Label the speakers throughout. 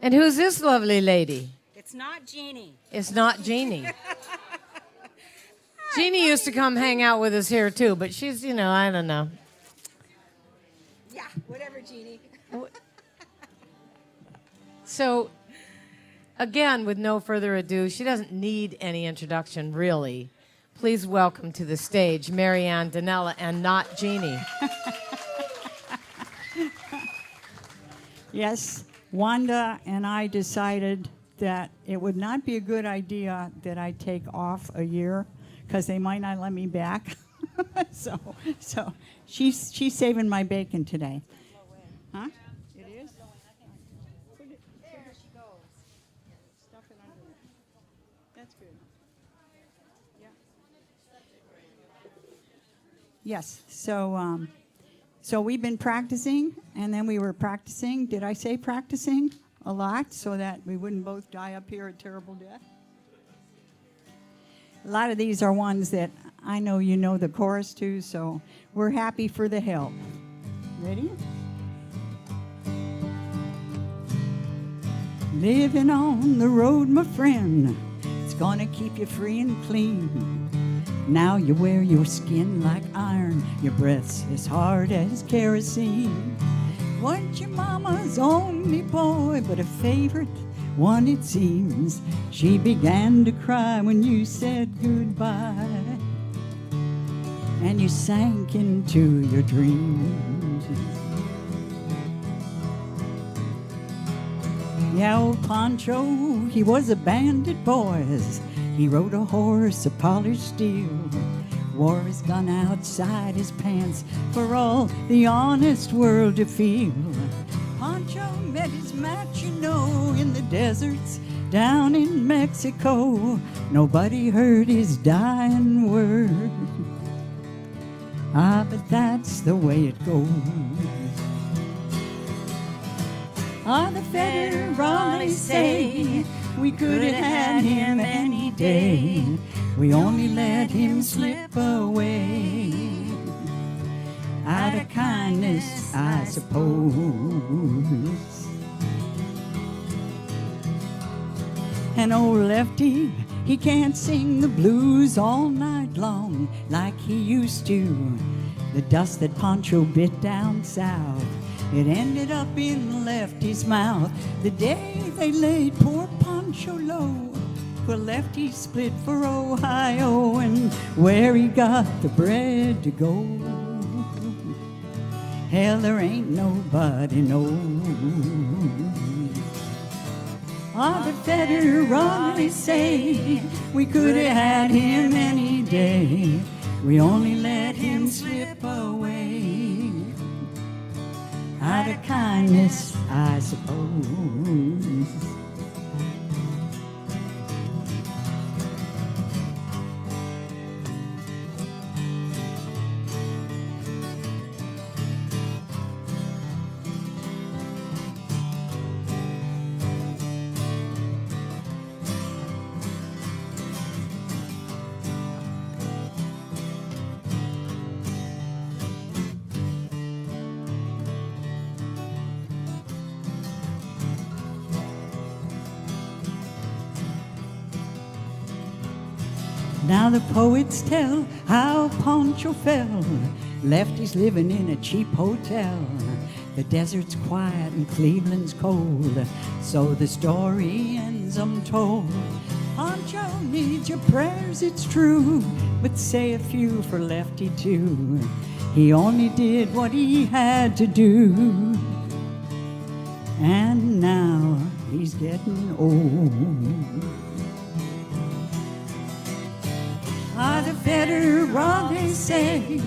Speaker 1: And who's this lovely lady?
Speaker 2: It's not Jeannie.
Speaker 1: It's not Jeannie. Jeannie used to come hang out with us here, too, but she's, I don't know.
Speaker 2: Yeah, whatever, Jeannie.
Speaker 1: So, again, with no further ado, she doesn't need any introduction, really. Please welcome to the stage Marianne, Dinella, and not Jeannie.
Speaker 3: Yes, Wanda and I decided that it would not be a good idea that I take off a year because they might not let me back. so she's saving my bacon today. Huh? It is? Put it, there she goes. Stuff it under there. That's good. Yeah. Yes, so we've been practicing, and then we were practicing. Did I say practicing? A lot, so that we wouldn't both die up here a terrible death. A lot of these are ones that I know you know the chorus to, so we're happy for the help. Ready? Living on the road, my friend, it's gonna keep you free and clean. Now you wear your skin like iron, your breath's as hard as kerosene. Weren't your mama's only boy, but a favorite one it seems. She began to cry when you said goodbye, and you sank into your dreams. Yeah, old Pancho, he was a bandit, boys. He rode a horse of polished steel, wore his gun outside his pants for all the honest world to feel. Pancho met his match, in the deserts down in Mexico. Nobody heard his dying word. Ah, but that's the way it goes. Ah, the federales say we could have had him any day. We only let him slip away. Out of kindness, I suppose. And old Lefty, he can't sing the blues all night long like he used to. The dust that Pancho bit down south, it ended up in Lefty's mouth. The day they laid poor Pancho low, well, Lefty split for Ohio, and where he got the bread to go, hell, there ain't nobody knows. Ah, the federales say we could have had him any day. We only let him slip away. Out of kindness, I suppose. Now the poets tell how Pancho fell, Lefty's living in a cheap hotel. The desert's quiet and Cleveland's cold, so the story ends untold. Pancho needs your prayers, it's true, but say a few for Lefty too. He only did what he had to do, and now he's getting old. Ah, the federales say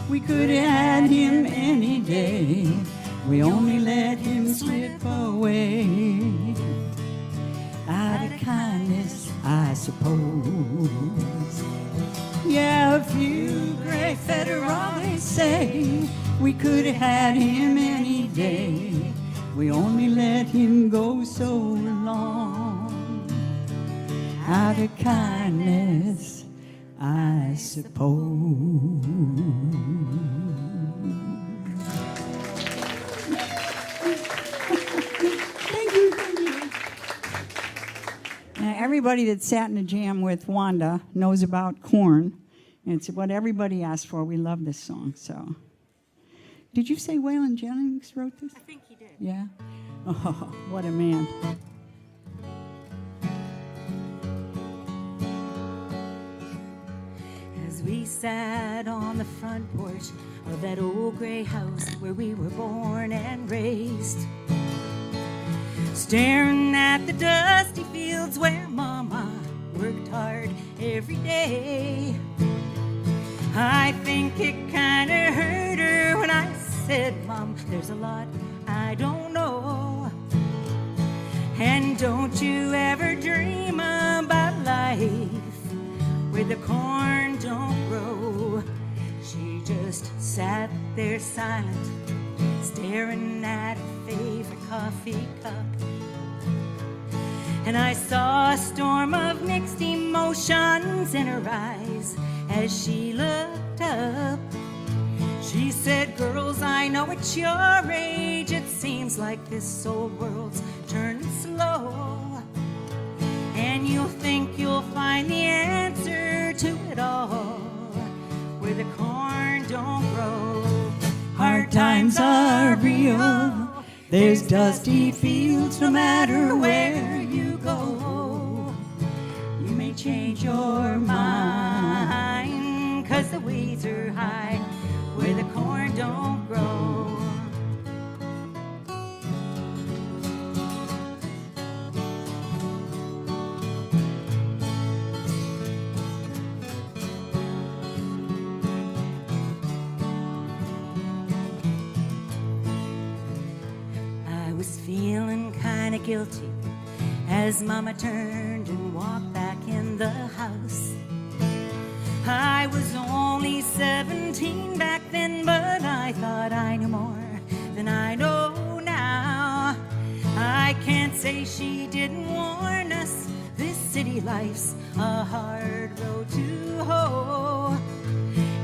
Speaker 3: we could have had him any day. We only let him slip away. Out of kindness, I suppose. Yeah, a few great federales say we could have had him any day. We only let him go so long. Out of kindness, I suppose. Thank you. everybody that sat in the jam with Wanda knows about corn. And it's what everybody asked for. We love this song. So, did you say Waylon Jennings wrote this?
Speaker 2: I think he did.
Speaker 3: Yeah. Oh, what a man.
Speaker 2: As we sat on the front porch of that old gray house where we were born and raised, staring at the dusty fields where Mama worked hard every day, I think it kinda hurt her when I said, Mom, there's a lot I don't know. And don't you ever dream about life where the corn don't grow. She just sat there silent, staring at her favorite coffee cup. And I saw a storm of mixed emotions in her eyes as she looked up. She said, girls, I know at your age it seems like this old world's turning slow, and you'll think you'll find the answer to it all where the corn don't grow.
Speaker 3: Hard times are real. There's dusty fields no matter where you go. You may change your mind, 'cause the weeds are high where the corn don't grow.
Speaker 2: I was feeling kinda guilty as Mama turned and walked back in the house. I was only 17 back then, but I thought I knew more than I know now. I can't say she didn't warn us. This city life's a hard road to hoe.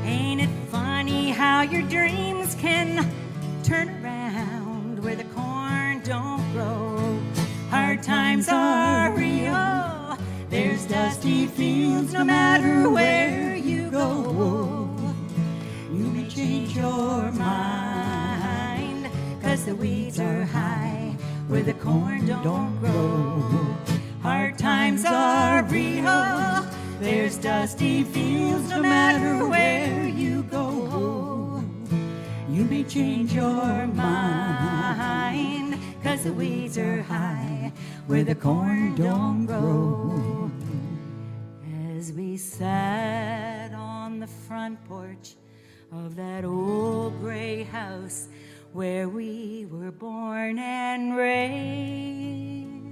Speaker 2: Ain't it funny how your dreams can turn around where the corn don't grow? Hard times are real. There's dusty fields no matter where you go. You may change your mind, 'cause the weeds are high where the corn don't grow. Hard times are real. There's dusty fields no matter where you go. You may change your mind, 'cause the weeds are high where the corn don't grow. As we sat on the front porch of that old gray house where we were born and raised.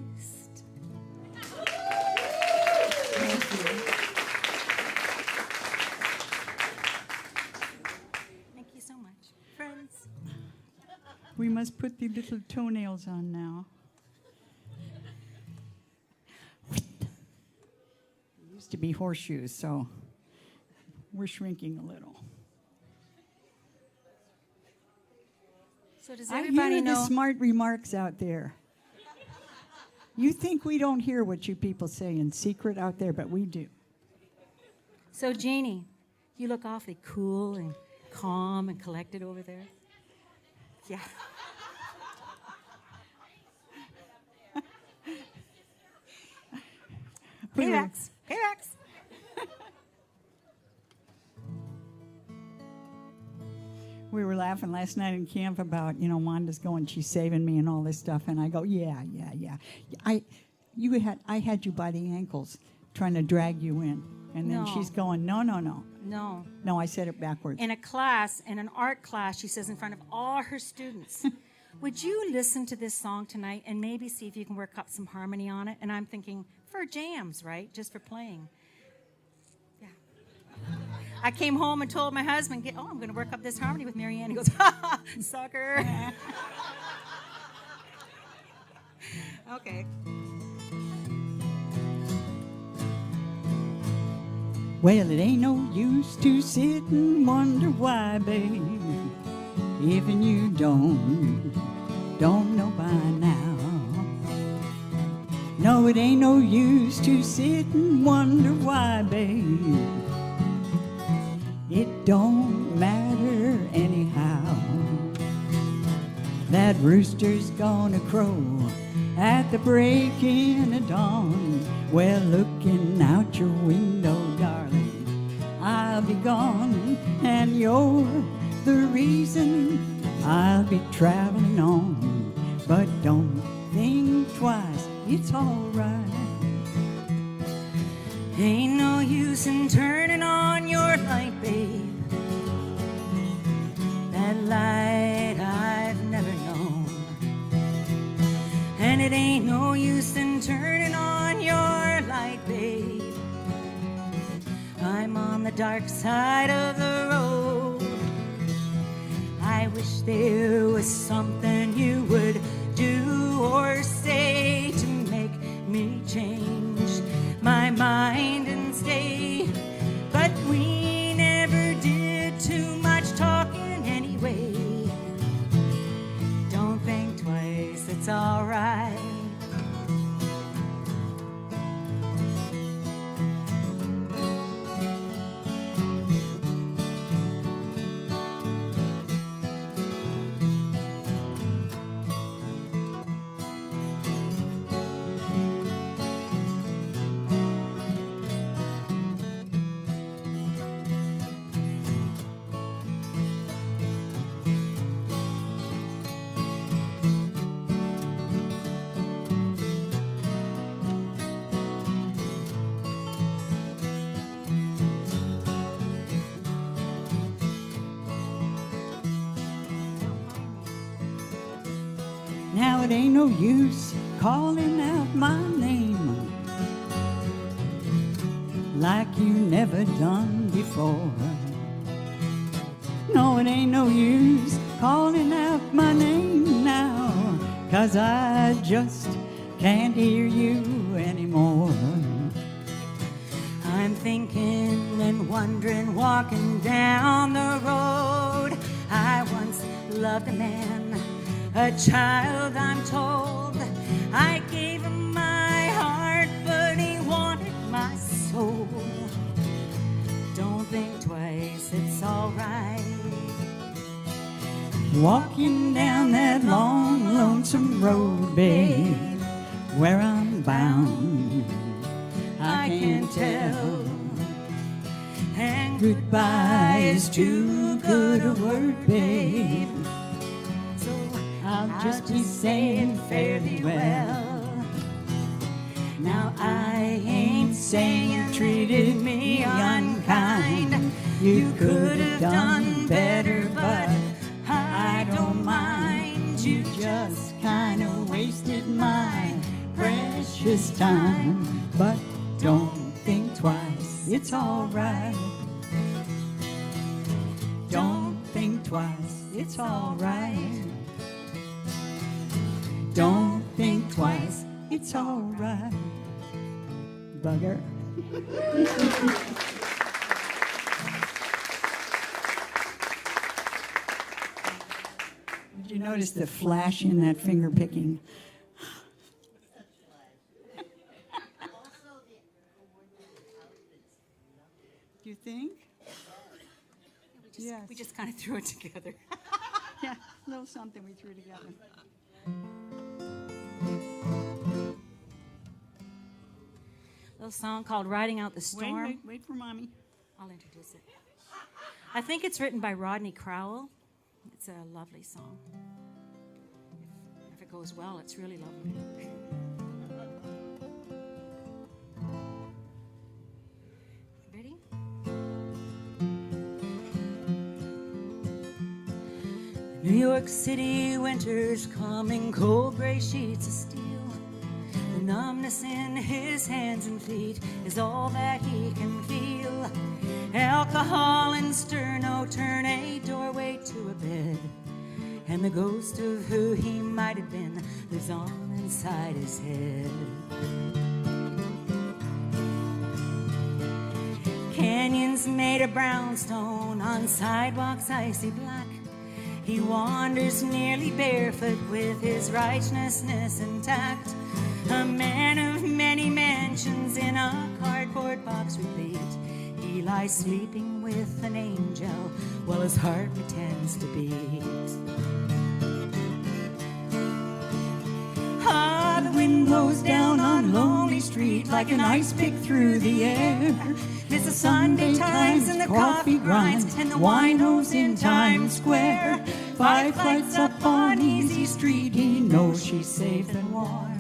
Speaker 2: Thank you. Thank you so much. Friends.
Speaker 3: We must put the little toenails on now. Used to be horseshoes, so we're shrinking a little.
Speaker 2: So does
Speaker 3: I
Speaker 2: everybody
Speaker 3: hear
Speaker 2: know?
Speaker 3: the smart remarks out there. You think we don't hear what you people say in secret out there, but we do.
Speaker 2: So Jeannie, you look awfully cool and calm and collected over there. Yeah. Paybacks. Paybacks.
Speaker 3: We were laughing last night in camp about, Wanda's going, she's saving me and all this stuff. And I go, yeah. I had you by the ankles trying to drag you in. And then
Speaker 2: No.
Speaker 3: she's going, no.
Speaker 2: No.
Speaker 3: No, I said it backwards.
Speaker 2: In a class, in an art class, she says in front of all her students, would you listen to this song tonight and maybe see if you can work up some harmony on it? And I'm thinking, for jams, right? Just for playing. Yeah. I came home and told my husband, I'm going to work up this harmony with Marianne. He goes, ha, sucker. Okay.
Speaker 3: Well, it ain't no use to sit and wonder why, babe. Even you don't know by now. No, it ain't no use to sit and wonder why, babe. It don't matter anyhow. That rooster's gonna crow at the breaking of dawn. Well, looking out your window, darling, I'll be gone, and you're the reason I'll be traveling on. But don't think twice, it's alright.
Speaker 2: Ain't no use in turning on your light, babe. That light I've never known. And it ain't no use in turning on your light, babe. I'm on the dark side of the road. I wish there was something you would do or say to make me change my mind and stay. But we never did too much talking anyway. Don't think twice, it's alright.
Speaker 3: Now it ain't no use calling out my name like you never done before. No, it ain't no use calling out my name now, 'cause I just can't hear you anymore.
Speaker 2: I'm thinking and wondering, walking down the road. I once loved a man, a child, I'm told. I gave him my heart, but he wanted my soul. Don't think twice, it's alright.
Speaker 3: Walking down that long, lonesome road, babe, where I'm bound, I can't tell. And goodbye is too good a word, babe. So I'll just be saying fare thee well. Now I ain't saying you treated me unkind. You could have done better, but I don't mind. You just kind of wasted my precious time. But don't think twice, it's alright. Don't think twice, it's alright. Don't think twice, it's alright. Bugger. Did you notice the flash in that finger picking? Do you think?
Speaker 2: We just kind of threw it together.
Speaker 3: Yeah, a little something we threw together.
Speaker 2: Little song called Riding Out the Storm.
Speaker 3: Wait for Mommy.
Speaker 2: I'll introduce it. I think it's written by Rodney Crowell. It's a lovely song. If it goes well, it's really lovely. Ready? New York City winter's coming, cold gray sheets of steel. The numbness in his hands and feet is all that he can feel. Alcohol and sterno turn a doorway to a bed, and the ghost of who he might have been lives on inside his head. Canyons made of brownstone, on sidewalks icy black. He wanders nearly barefoot with his righteousness intact. A man of mansions in a cardboard box replete. He lies sleeping with an angel while his heart pretends to beat. Ah, the wind blows down on Lonely Street like an ice pick through the air. There's the Sunday Times and the coffee grinds and the winos in Times Square. 5 lights up on Easy Street, he knows she's safe and warm.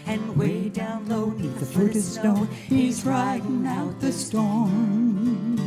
Speaker 2: And way down low, neath the foot of snow, he's riding out the storm.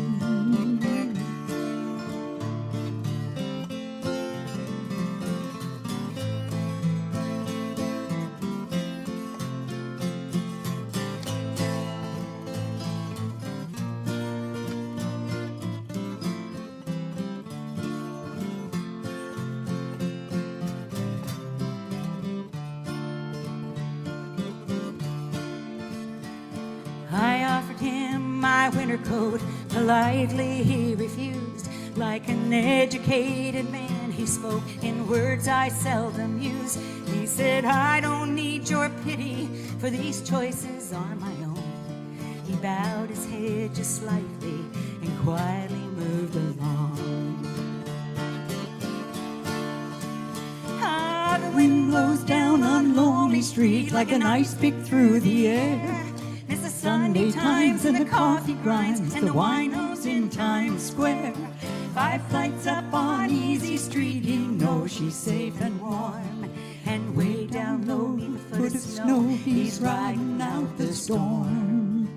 Speaker 2: I offered him my winter coat, politely he refused. Like an educated man, he spoke in words I seldom use. He said, I don't need your pity, for these choices are my own. He bowed his head just slightly and quietly moved along. Ah, the wind blows down on Lonely Street like an ice pick through the air. It's the Sunday Times and the coffee grinds and the winos in Times Square. 5 flights up on Easy Street, he knows she's safe and warm. And way down low, neath the foot of snow, he's riding out the storm.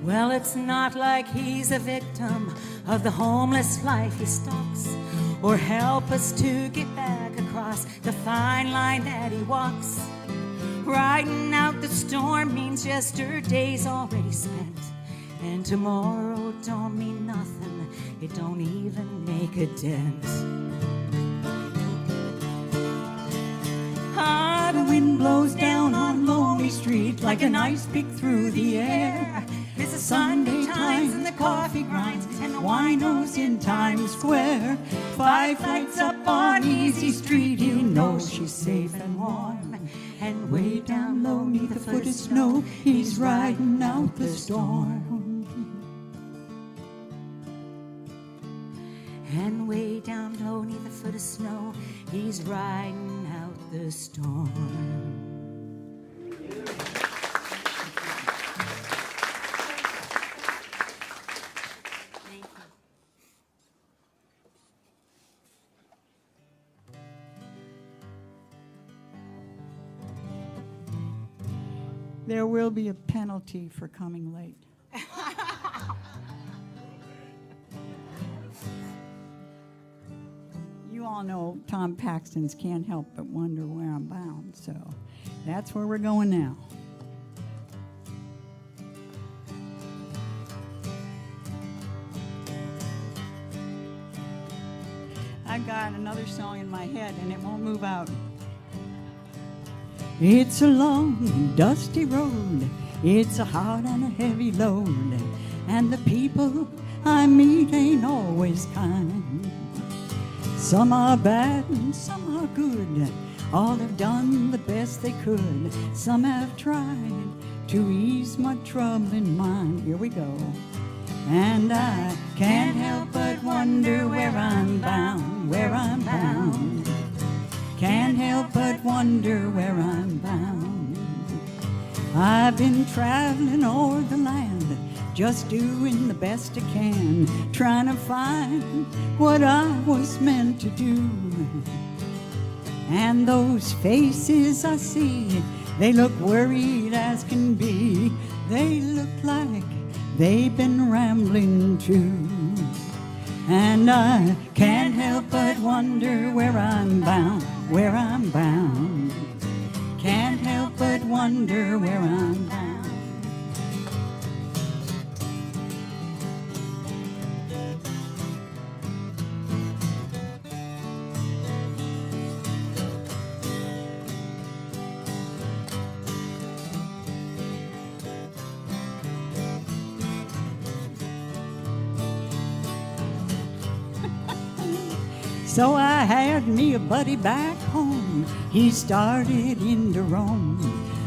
Speaker 2: Well, it's not like he's a victim of the homeless life he stalks, or help us to get back across the fine line that he walks. Riding out the storm means yesterday's already spent, and tomorrow don't mean nothing, it don't even make a dent. Ah, the wind blows down on Lonely Street like an ice pick through the air. It's the Sunday Times and the coffee grinds and the winos in Times Square. 5 lights up on Easy Street, he knows she's safe and warm. And way down low, neath the foot of snow, he's riding out the storm. And way down low, neath the foot of snow, he's riding out the storm.
Speaker 3: There will be a penalty for coming late. You all know Tom Paxton's Can't Help But Wonder Where I'm Bound, so that's where we're going now. I got another song in my head and it won't move out. It's a long, dusty road. It's a hard and a heavy load. And the people I meet ain't always kind. Some are bad and some are good. All have done the best they could. Some have tried to ease my troubling mind. Here we go. And I can't help but wonder where I'm bound, where I'm bound. Can't help but wonder where I'm bound. I've been traveling o'er the land, just doing the best I can, trying to find what I was meant to do. And those faces I see, they look worried as can be. They look like they've been rambling too. And I can't help but wonder where I'm bound, where I'm bound. Can't help but wonder where I'm bound. So I had me a buddy back home. He started into Rome.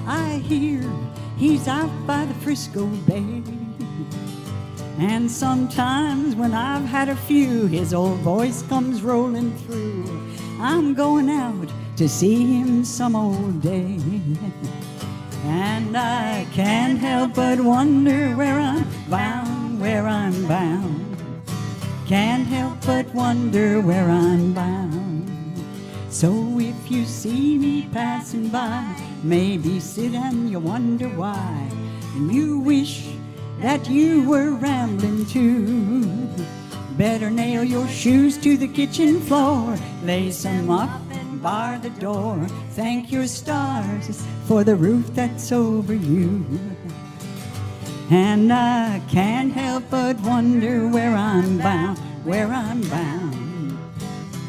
Speaker 3: I hear he's out by the Frisco Bay. And sometimes when I've had a few, his old voice comes rolling through. I'm going out to see him some old day. And I can't help but wonder where I'm bound, where I'm bound. Can't help but wonder where I'm bound. So if you see me passing by, maybe sit and you wonder why, and you wish that you were rambling too. Better nail your shoes to the kitchen floor, lace them up and bar the door. Thank your stars for the roof that's over you. And I can't help but wonder where I'm bound, where I'm bound.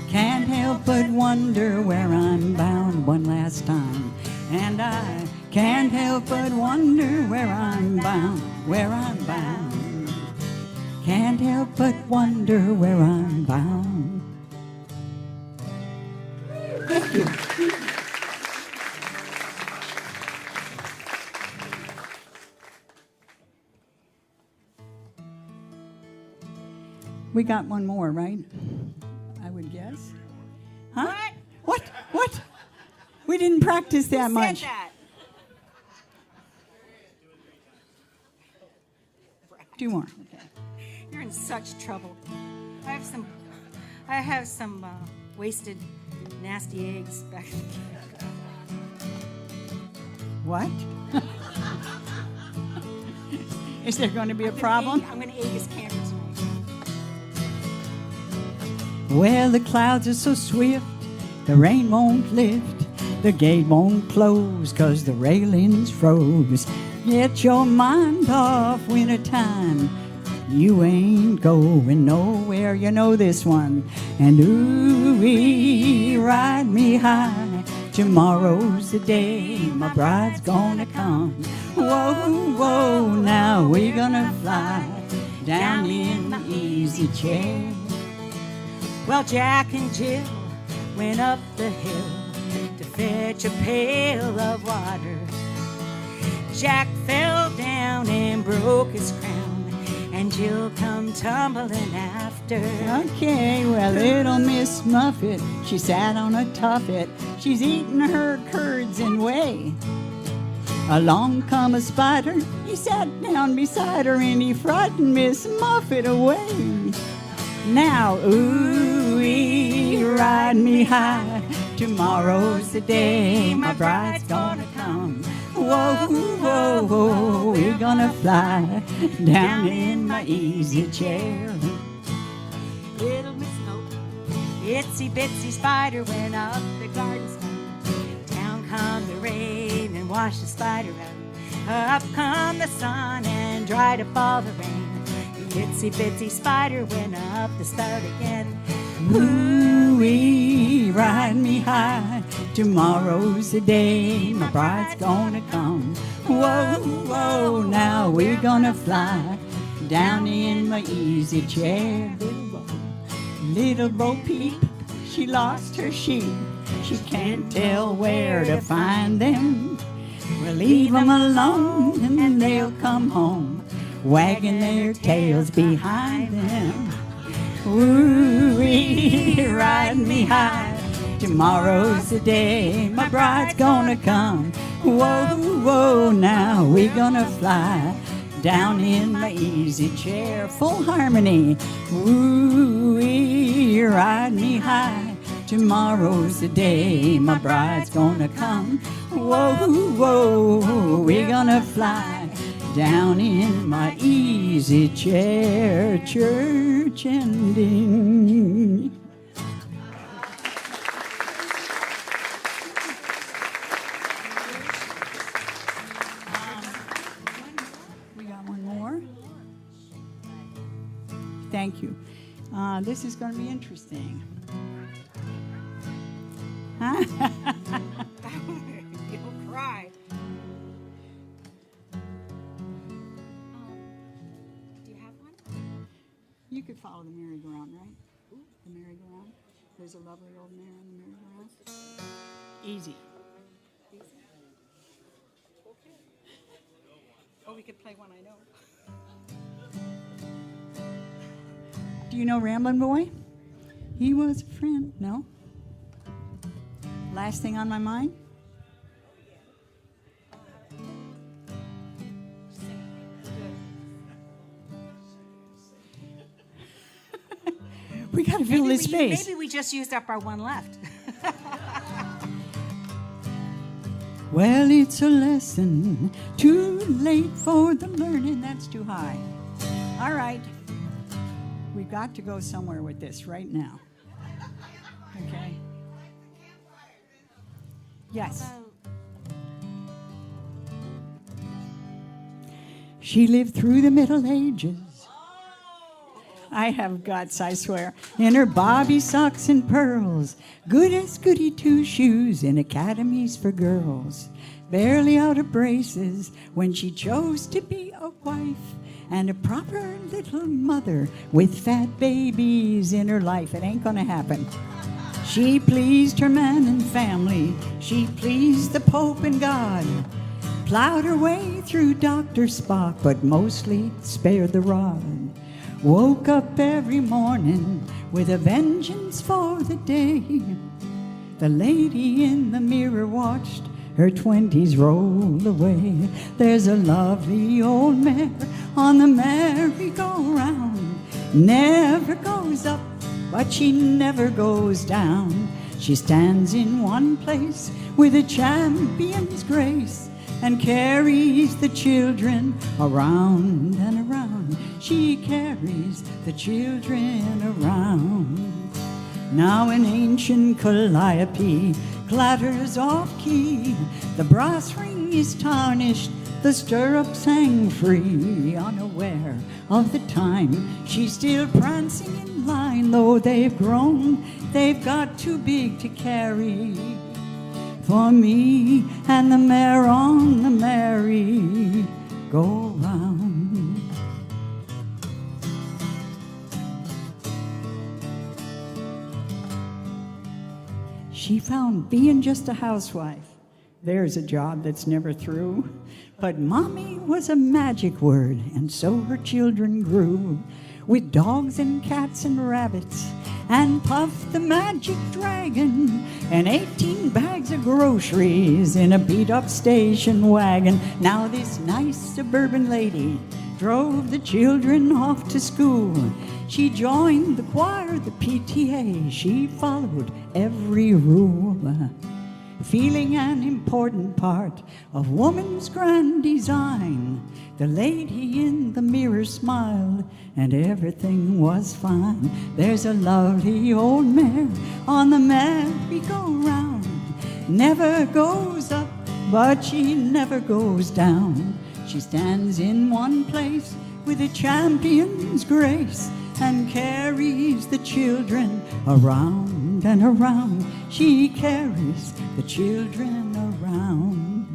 Speaker 3: Can't help but wonder where I'm bound one last time. And I can't help but wonder where I'm bound, where I'm bound. Can't help but wonder where I'm bound. Thank you. We got one more, right? I would guess. Huh? What? What? We didn't practice that much.
Speaker 2: Said that.
Speaker 3: Two more. Okay.
Speaker 2: You're in such trouble. I have some wasted, nasty eggs back.
Speaker 3: What? Is there going to be a problem?
Speaker 2: I'm going to egg his camera tonight.
Speaker 3: Well, the clouds are so swift, the rain won't lift, the gate won't close, 'cause the railings froze. Get your mind off wintertime, you ain't going nowhere, you know this one. And ooh-wee, ride me high, tomorrow's the day my bride's gonna come. Whoa, whoa, now we're gonna fly down in the easy chair.
Speaker 2: Well, Jack and Jill went up the hill to fetch a pail of water. Jack fell down and broke his crown, and Jill come tumbling after.
Speaker 3: Okay, well, little Miss Muffet, she sat on a tuffet. She's eating her curds and whey. Along come a spider, he sat down beside her, and he frightened Miss Muffet away. Now, ooh-wee, ride me high, tomorrow's the day my bride's gonna come. Whoa, whoa, whoa, we're gonna fly down in my easy chair.
Speaker 2: Little Miss Snow, itsy bitsy spider went up the garden spout. Down come the rain and washed the spider out. Up come the sun and dried up all the rain. The itsy bitsy spider went up the spout again.
Speaker 3: Ooh-wee, ride me high, tomorrow's the day my bride's gonna come. Whoa, whoa, now we're gonna fly down in my easy chair. Little Bo Peep, she lost her sheep, she can't tell where to find them. We'll leave them alone and then they'll come home, wagging their tails behind them. Ooh-wee, ride me high, tomorrow's the day my bride's gonna come. Whoa, whoa, now we're gonna fly down in my easy chair. Full harmony. Ooh-wee, ride me high, tomorrow's the day my bride's gonna come. Whoa, whoa, we're gonna fly down in my easy chair. Church ending. We got one more. Thank you. This is going to be interesting. Huh?
Speaker 2: You'll cry. Do you have one?
Speaker 3: You could follow the merry-go-round, right? The merry-go-round.
Speaker 4: There's a lovely old man in the merry-go-round. Easy. Oh, we could play one I know. Do you know Ramblin' Boy? He was a friend. No? Last thing on my mind? We got to fill this space.
Speaker 2: Maybe we just used up our one left.
Speaker 3: Well, it's a lesson too late for the learning. That's too high. All right. We've got to go somewhere with this right now. Okay. Yes. She lived through the Middle Ages. I have guts, I swear. In her bobby socks and pearls, good as goody two-shoes in academies for girls. Barely out of braces when she chose to be a wife and a proper little mother with fat babies in her life. It ain't gonna happen. She pleased her man and family. She pleased the Pope and God. Plowed her way through Dr. Spock, but mostly spared the rod. Woke up every morning with a vengeance for the day. The lady in the mirror watched her 20s roll away. There's a lovely old mare on the merry-go-round. Never goes up, but she never goes down. She stands in one place with a champion's grace and carries the children around and around. She carries the children around. Now an ancient calliope clatters off key. The brass ring is tarnished, the stirrups hang free. Unaware of the time, she's still prancing in line. Though they've grown, they've got too big to carry. For me and the mare on the merry-go-round. She found being just a housewife. There's a job that's never through. But mommy was a magic word, and so her children grew. With dogs and cats and rabbits, and Puff the magic dragon, and 18 bags of groceries in a beat-up station wagon. Now this nice suburban lady drove the children off to school. She joined the choir, the PTA. She followed every rule. Feeling an important part of woman's grand design, the lady in the mirror smiled and everything was fine. There's a lovely old mare on the merry-go-round. Never goes up, but she never goes down. She stands in one place with a champion's grace and carries the children around and around. She carries the children around.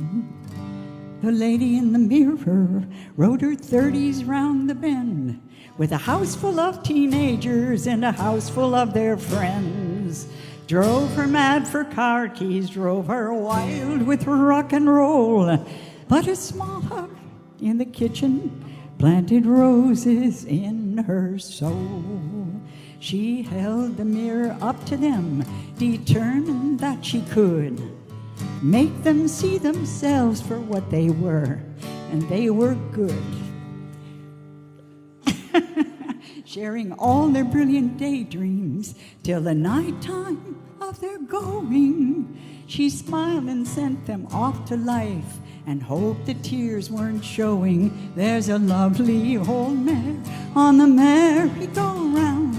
Speaker 3: The lady in the mirror rode her 30s round the bend with a house full of teenagers and a house full of their friends. Drove her mad for car keys, drove her wild with rock and roll. But a small hug in the kitchen planted roses in her soul. She held the mirror up to them, determined that she could make them see themselves for what they were, and they were good. Sharing all their brilliant daydreams till the night time of their going. She smiled and sent them off to life and hoped the tears weren't showing. There's a lovely old mare on the merry-go-round.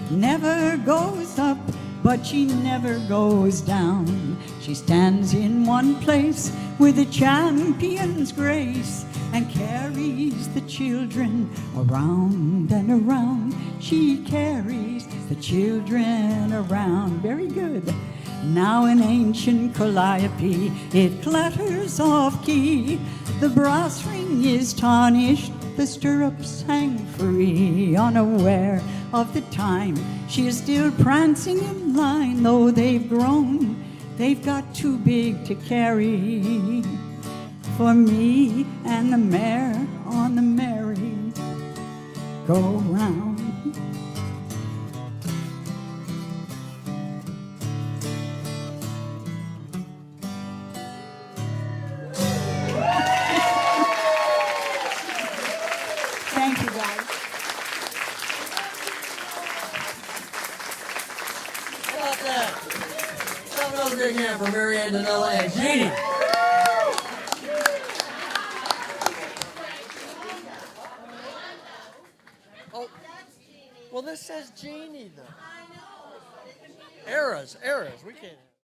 Speaker 3: Never goes up, but she never goes down. She stands in one place with a champion's grace and carries the children around and around. She carries the children around. Very good. Now an ancient calliope, it clatters off key. The brass ring is tarnished, the stirrups hang free. Unaware of the time. She is still prancing in line, though they've grown. They've got too big to carry for me and the mare on the merry-go-round. Thank you, guys.
Speaker 5: How about that? Have another big hand for Mary Ann, Dinella, and Jeannie. Oh, well, this says Jeannie, though. Eras, we can't.